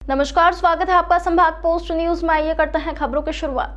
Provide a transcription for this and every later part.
नमस्कार, स्वागत है आपका संभाग पोस्ट न्यूज में। आइए करते हैं खबरों की शुरुआत।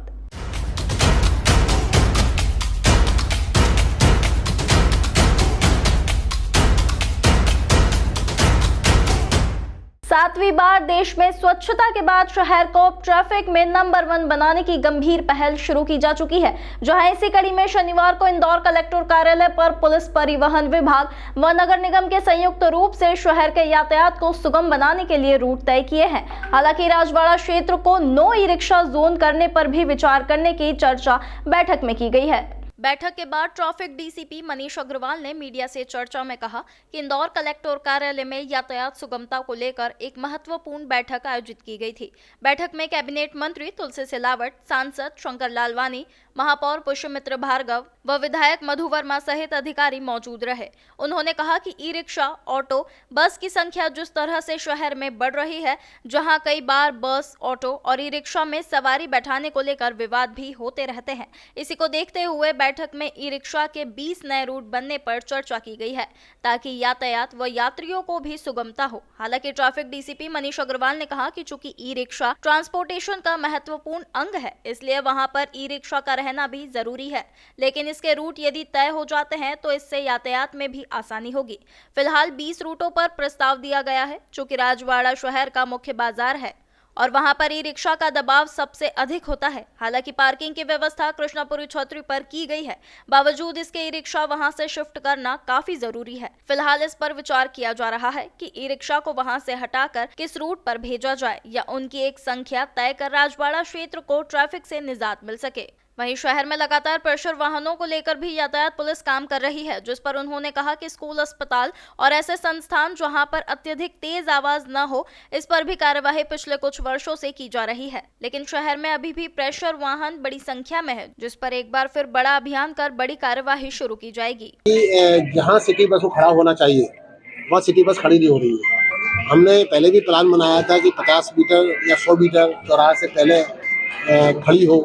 7वीं बार देश में स्वच्छता के बाद शहर को ट्रैफिक में नंबर 1 बनाने की गंभीर पहल शुरू की जा चुकी है। जहां इसी कड़ी में शनिवार को इंदौर कलेक्टर कार्यालय पर पुलिस, परिवहन विभाग व नगर निगम के संयुक्त रूप से शहर के यातायात को सुगम बनाने के लिए रूट तय किए हैं। हालांकि राजवाड़ा क्षेत्र को नो ई रिक्शा जोन करने पर भी विचार करने की चर्चा बैठक में की गई है। बैठक के बाद ट्रैफिक डीसीपी मनीष अग्रवाल ने मीडिया से चर्चा में कहा कि इंदौर कलेक्टर कार्यालय में यातायात सुगमता को लेकर एक महत्वपूर्ण बैठक आयोजित की गई थी। बैठक में कैबिनेट मंत्री तुलसी सिलावट, सांसद शंकर लालवानी, महापौर पुष्यमित्र भार्गव व विधायक मधु वर्मा सहित अधिकारी मौजूद रहे। उन्होंने कहा कि ई रिक्शा, ऑटो, बस की संख्या जिस तरह से शहर में बढ़ रही है, जहां कई बार बस, ऑटो और ई रिक्शा में सवारी बैठाने को लेकर विवाद भी होते रहते हैं। इसी को देखते हुए बैठक में ई रिक्शा के 20 नए रूट बनने पर चर्चा की गई है, ताकि यातायात व यात्रियों को भी सुगमता हो। हालांकि ट्रैफिक डीसीपी मनीष अग्रवाल ने कहा कि चूंकि ई रिक्शा ट्रांसपोर्टेशन का महत्वपूर्ण अंग है, इसलिए वहां पर ई रिक्शा का रहना भी जरूरी है, लेकिन इसके रूट यदि तय हो जाते हैं तो इससे यातायात में भी आसानी होगी। फिलहाल 20 रूटों पर प्रस्ताव दिया गया है। चूंकि राजवाड़ा शहर का मुख्य बाजार है और वहां पर ई रिक्शा का दबाव सबसे अधिक होता है। हालांकि पार्किंग की व्यवस्था कृष्णापुरी छतरी पर की गई है, बावजूद इसके ई रिक्शा वहां से शिफ्ट करना काफी जरूरी है। फिलहाल इस पर विचार किया जा रहा है कि ई रिक्शा को वहां से हटाकर किस रूट पर भेजा जाए या उनकी एक संख्या तय कर राजवाड़ा क्षेत्र को ट्रैफिक से निजात मिल सके। वहीं शहर में लगातार प्रेशर वाहनों को लेकर भी यातायात पुलिस काम कर रही है, जिस पर उन्होंने कहा कि स्कूल, अस्पताल और ऐसे संस्थान जहां पर अत्यधिक तेज आवाज न हो, इस पर भी कार्यवाही पिछले कुछ वर्षों से की जा रही है। लेकिन शहर में अभी भी प्रेशर वाहन बड़ी संख्या में है, जिस पर एक बार फिर बड़ा अभियान कर बड़ी कार्यवाही शुरू की जाएगी। जहाँ सिटी बस को खड़ा होना चाहिए वहाँ सिटी बस खड़ी नहीं हो रही है। हमने पहले भी प्लान बनाया था कि 50 मीटर या 100 मीटर चौराहे से पहले खड़ी हो,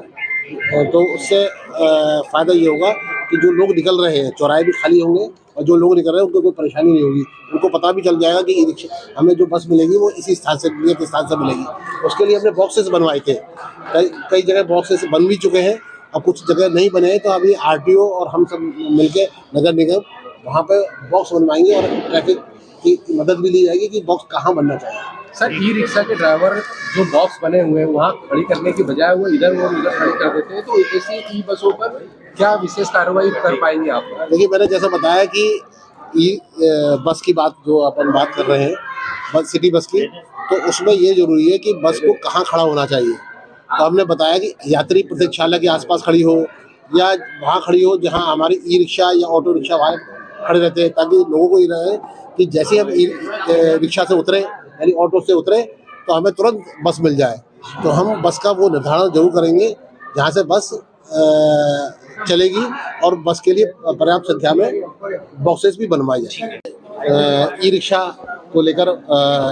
तो उससे फ़ायदा ये होगा कि जो लोग निकल रहे हैं चौराहे भी खाली होंगे और जो लोग निकल रहे हैं उनको कोई परेशानी नहीं होगी। उनको पता भी चल जाएगा कि ई रिक्शा हमें जो बस मिलेगी वो इसी स्थान से मिलेगी। उसके लिए हमने बॉक्सेस बनवाए थे। कई जगह बॉक्सेस बन भी चुके हैं और कुछ जगह नहीं बने हैं, तो अभी आरटीओ और हम सब मिलके नगर निगम वहाँ पे बॉक्स बनवाएंगे और ट्रैफिक की मदद भी ली जाएगी कि बॉक्स कहाँ बनना चाहिए। सर, ई रिक्शा के ड्राइवर जो बॉक्स बने हुए हैं वहाँ खड़ी करने की बजाय वो इधर और उधर खड़ी कर देते हैं, तो ऐसी ई बसों पर क्या विशेष कार्रवाई कर पाएंगे आप? देखिए, मैंने जैसा बताया कि ई बस की बात जो अपन बात कर रहे हैं, बस सिटी बस की, तो उसमें ये जरूरी है कि बस को कहाँ खड़ा होना चाहिए। तो हमने बताया कि यात्री प्रतीक्षालय के आसपास खड़ी हो या वहाँ खड़ी हो जहाँ हमारी ई रिक्शा या ऑटो रिक्शा वाले खड़े रहते हैं, ताकि लोगों को ये रहे कि जैसे हम ई रिक्शा से उतरे यानी ऑटो से उतरे तो हमें तुरंत बस मिल जाए। तो हम बस का वो निर्धारण जरूर करेंगे जहाँ से बस चलेगी और बस के लिए पर्याप्त संख्या में बॉक्सेस भी बनवाए जाएंगे। ई रिक्शा को लेकर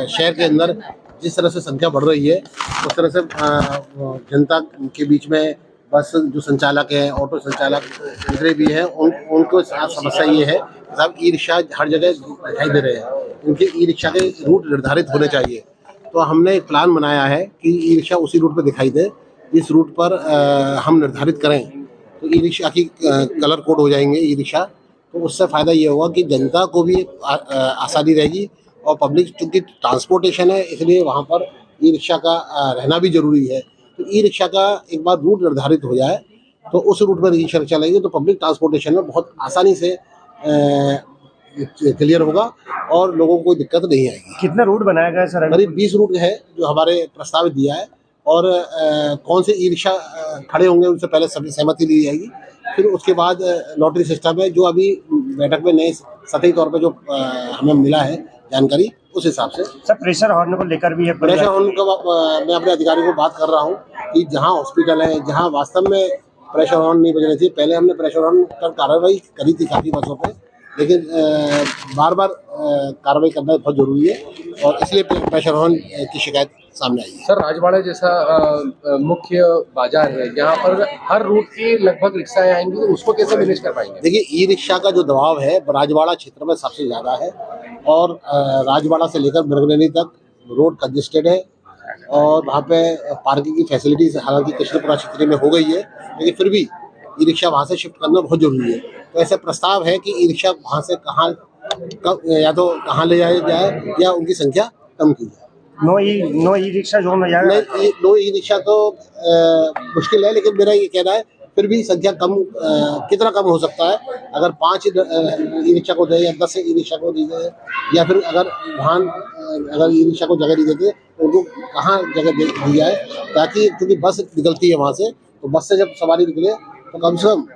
शहर के अंदर जिस तरह से संख्या बढ़ रही है, उस तरह से जनता के बीच में बस जो संचालक हैं, ऑटो संचालक जितने भी हैं, उनको समस्या ये है कि साहब ई रिक्शा हर जगह दिखाई दे रहे हैं, उनके ई रिक्शा के रूट निर्धारित होने चाहिए। तो हमने एक प्लान बनाया है कि ई रिक्शा उसी रूट पर दिखाई दे, जिस रूट पर हम निर्धारित करें। तो ई रिक्शा की कलर कोड हो जाएंगे ई रिक्शा, तो उससे फ़ायदा ये होगा कि जनता को भी आसानी रहेगी और पब्लिक, चूँकि ट्रांसपोर्टेशन है इसलिए वहाँ पर ई रिक्शा का रहना भी ज़रूरी है। तो ई रिक्शा का एक बार रूट निर्धारित हो जाए तो उस रूट पर ई रिक्शा चलेगी, तो पब्लिक ट्रांसपोर्टेशन में बहुत आसानी से क्लियर होगा और लोगों को कोई दिक्कत नहीं आएगी। कितना रूट बनाया गया सर? करीब 20 रूट है जो हमारे प्रस्तावित दिया है, और कौन से ई रिक्शा खड़े होंगे उनसे पहले सभी सहमति ली जाएगी। फिर उसके बाद लॉटरी सिस्टम है, जो अभी बैठक में नए सतही तौर पर जो हमें मिला है जानकारी, उस हिसाब से। सर, प्रेशर हॉर्न को लेकर भी है? प्रेशर हॉर्न का मैं अपने अधिकारी को बात कर रहा हूँ कि जहाँ हॉस्पिटल है, जहाँ वास्तव में प्रेशर हॉर्न नहीं बजने चाहिए, पहले हमने प्रेशर हॉर्न पर कार्रवाई करी थी काफ़ी बसों पे, लेकिन बार बार कार्रवाई करना बहुत जरूरी है और इसलिए प्रेशर हॉर्न की शिकायत सामने आई है। सर, राजवाड़ा जैसा मुख्य बाजार है, यहाँ पर हर रूट की लगभग रिक्शाएं आएंगी, तो उसको कैसे मैनेज कर पाएंगे? देखिए, ई रिक्शा का जो दबाव है राजवाड़ा क्षेत्र में सबसे ज़्यादा है और राजवाड़ा से लेकर मृगनैनी तक रोड कंजेस्टेड है और वहाँ पे पार्किंग की फैसिलिटीज हालांकि कृष्णपुरा क्षेत्र में हो गई है, लेकिन फिर भी ई रिक्शा वहाँ से शिफ्ट करना बहुत जरूरी है। तो ऐसा प्रस्ताव है कि ई रिक्शा वहाँ से या तो कहाँ ले जाया जाए या उनकी संख्या कम की जाए। नो ई रिक्शा जोन हो जाएगा। नहीं, नो ई रिक्शा तो मुश्किल है, लेकिन मेरा ये कहना है फिर भी संख्या कम कितना कम हो सकता है। अगर 5 ई रिक्शा को दे या 10 ई रिक्शा को दी जाए, या फिर अगर वाहन अगर ई रिक्शा को जगह नहीं देते तो उनको कहाँ जगह दी जाए, ताकि क्योंकि बस निकलती है वहाँ से, तो बस से जब सवारी निकले तो कम से कम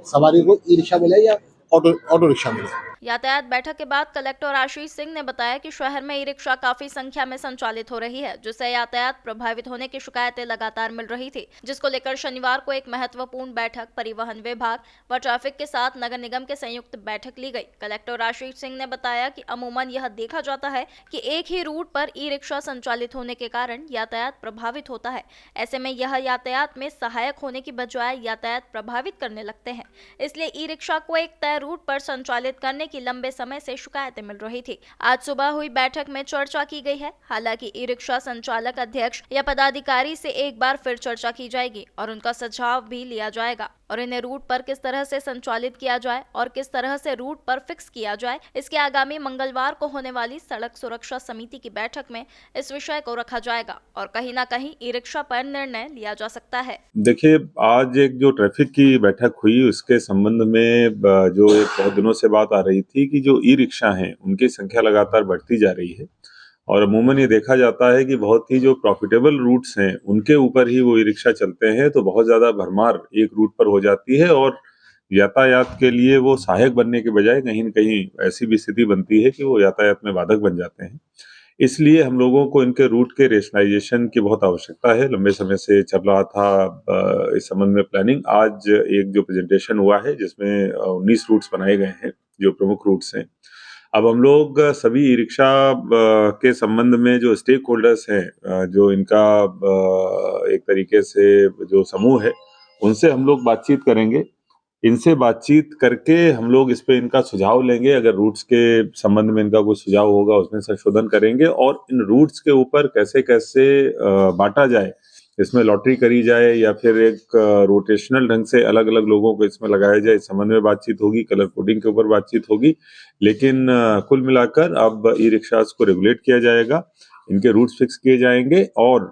सवारी को ई रिक्शा मिले या ऑटो रिक्शा मिले। यातायात बैठक के बाद कलेक्टर आशीष सिंह ने बताया कि शहर में ई रिक्शा काफी संख्या में संचालित हो रही है, जिससे यातायात प्रभावित होने की शिकायतें लगातार मिल रही थी, जिसको लेकर शनिवार को एक महत्वपूर्ण बैठक परिवहन विभाग व ट्रैफिक के साथ नगर निगम के संयुक्त बैठक ली गई। कलेक्टर आशीष सिंह ने बताया कि अमूमन यह देखा जाता है कि एक ही रूट पर ई रिक्शा संचालित होने के कारण यातायात प्रभावित होता है। ऐसे में यह यातायात में सहायक होने की बजाय यातायात प्रभावित करने लगते हैं। इसलिए ई रिक्शा को एक तय रूट पर संचालित करने की लंबे समय से शिकायतें मिल रही थी। आज सुबह हुई बैठक में चर्चा की गई है। हालांकि ई रिक्शा संचालक अध्यक्ष या पदाधिकारी से एक बार फिर चर्चा की जाएगी और उनका सुझाव भी लिया जाएगा और इन्हें रूट पर किस तरह से संचालित किया जाए और किस तरह से रूट पर फिक्स किया जाए, इसके आगामी मंगलवार को होने वाली सड़क सुरक्षा समिति की बैठक में इस विषय को रखा जाएगा और कहीं ना कहीं ई रिक्शा पर निर्णय लिया जा सकता है। देखिए, आज एक जो ट्रैफिक की बैठक हुई उसके संबंध में जो एक बहुत दिनों से बात आ रही थी कि जो ई रिक्शा हैं उनकी संख्या लगातार बढ़ती जा रही है और अमूमन ये देखा जाता है कि बहुत ही जो प्रॉफिटेबल रूट्स हैं उनके ऊपर ही वो ई रिक्शा चलते हैं, तो बहुत ज़्यादा भरमार एक रूट पर हो जाती है और यातायात के लिए वो सहायक बनने के बजाय कहीं न कहीं ऐसी भी स्थिति बनती है कि वो यातायात में बाधक बन जाते हैं। इसलिए हम लोगों को इनके रूट के रेशनलाइजेशन की बहुत आवश्यकता है। लंबे समय से चल रहा था इस संबंध में प्लानिंग। आज एक जो प्रेजेंटेशन हुआ है जिसमें 19 रूट्स बनाए गए हैं जो प्रमुख रूट्स हैं। अब हम लोग सभी ई रिक्शा के संबंध में जो स्टेक होल्डर्स हैं, जो इनका एक तरीके से जो समूह है, उनसे हम लोग बातचीत करेंगे। इनसे बातचीत करके हम लोग इस पे इनका सुझाव लेंगे। अगर रूट्स के संबंध में इनका कोई सुझाव होगा उसमें संशोधन करेंगे और इन रूट्स के ऊपर कैसे कैसे बांटा जाए, इसमें लॉटरी करी जाए या फिर एक रोटेशनल ढंग से अलग अलग लोगों को इसमें लगाया जाए, इस संबंध में बातचीत होगी। कलर कोडिंग के ऊपर बातचीत होगी, लेकिन कुल मिलाकर अब ई रिक्शास को रेगुलेट किया जाएगा, इनके रूट्स फिक्स किए जाएंगे और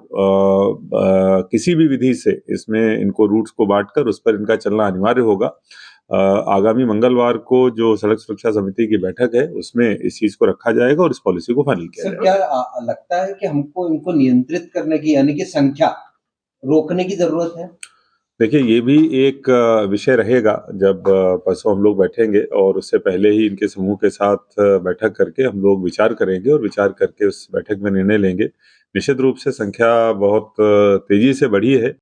किसी भी विधि से इसमें इनको रूट्स को बांटकर उस पर इनका चलना अनिवार्य होगा। आगामी मंगलवार को जो सड़क सुरक्षा समिति की बैठक है उसमें इस चीज को रखा जाएगा और इस पॉलिसी को फाइनल किया जाएगा। क्या लगता है कि हमको इनको नियंत्रित करने की यानी कि संख्या रोकने की जरूरत है? देखिए, ये भी एक विषय रहेगा जब परसों हम लोग बैठेंगे और उससे पहले ही इनके समूह के साथ बैठक करके हम लोग विचार करेंगे और विचार करके उस बैठक में निर्णय लेंगे। निश्चित रूप से संख्या बहुत तेजी से बढ़ी है।